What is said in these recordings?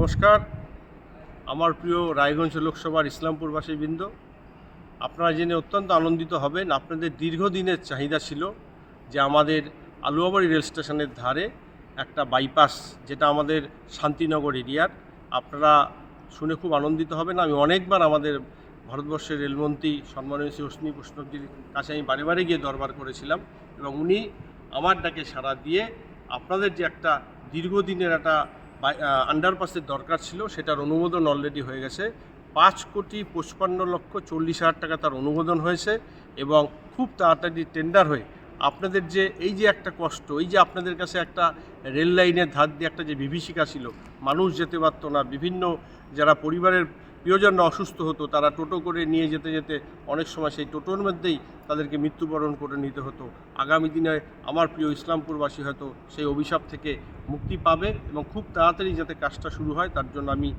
নমস্কার। আমার প্রিয় রায়গঞ্জ লোকসভার ইসলামপুরবাসীবৃন্দ, আপনারা জেনে অত্যন্ত আনন্দিত হবেন। আপনাদের দীর্ঘদিনের চাহিদা ছিল যে আমাদের আলুয়াবাড়ি রেল স্টেশনের ধারে একটা বাইপাস, যেটা আমাদের শান্তিনগর এরিয়ার, আপনারা শুনে খুব আনন্দিত হবেন। আমি অনেকবার আমাদের ভারতবর্ষের রেলমন্ত্রী সম্মানীয় শ্রী অশ্বিনী বৈষ্ণবজির কাছে আমি বারে বারে গিয়ে দরবার করেছিলাম এবং উনি আমার ডাকে সাড়া দিয়ে আপনাদের যে একটা দীর্ঘদিনের একটা আন্ডারপাসের দরকার ছিল, সেটার অনুমোদন অলরেডি হয়ে গেছে। 5,55,40,00,000 টাকা তার অনুমোদন হয়েছে এবং খুব তাড়াতাড়ি টেন্ডার হয়ে আপনাদের যে এই যে একটা কষ্ট, এই যে আপনাদের কাছে একটা রেল লাইনের ধার দিয়ে একটা যে বিভীষিকা ছিল, মানুষ যেতে পারত না, বিভিন্ন যারা পরিবারের প্রিয়জন অসুস্থ হতো তারা টোটো করে নিয়ে যেতে যেতে অনেক সময় সেই টোটোর মধ্যেই তাদেরকে মৃত্যুবরণ করে নিতে হতো। আগামী দিনে আমার প্রিয় ইসলামপুরবাসী হয়তো সেই অভিশাপ থেকে মুক্তি পাবে এবং খুব তাড়াতাড়ি যাতে কাজটা শুরু হয় তার জন্য আমি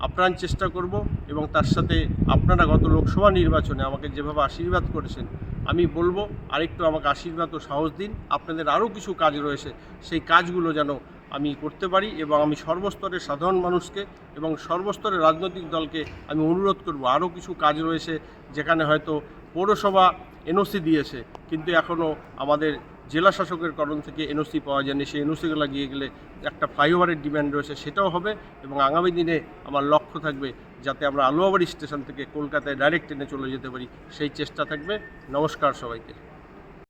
আপ্রাণ চেষ্টা করব। এবং তার সাথে আপনারা গত লোকসভা নির্বাচনে আমাকে যেভাবে আশীর্বাদ করেছেন, আমি বলবো আরেকটু আমাকে আশীর্বাদ ও সাহস দিন। আপনাদের আরও কিছু কাজ রয়েছে, সেই কাজগুলো যেন আমি করতে পারি এবং আমি সর্বস্তরের সাধারণ মানুষকে এবং সর্বস্তরের রাজনৈতিক দলকে আমি অনুরোধ করব, আরও কিছু কাজ রয়েছে যেখানে হয়তো পৌরসভা এনওসি দিয়েছে কিন্তু এখনও আমাদের জেলা শাসকের করণ থেকে এনওসি পাওয়া যায়নি। সেই এনওসিগুলো গিয়ে গেলে একটা ফ্লাইওভারের ডিমান্ড রয়েছে, সেটাও হবে। এবং আগামী দিনে আমার লক্ষ্য থাকবে যাতে আমরা আলুয়াবাড়ি স্টেশন থেকে কলকাতায় ডাইরেক্ট ট্রেনে চলে যেতে পারি, সেই চেষ্টা থাকবে। নমস্কার সবাইকে।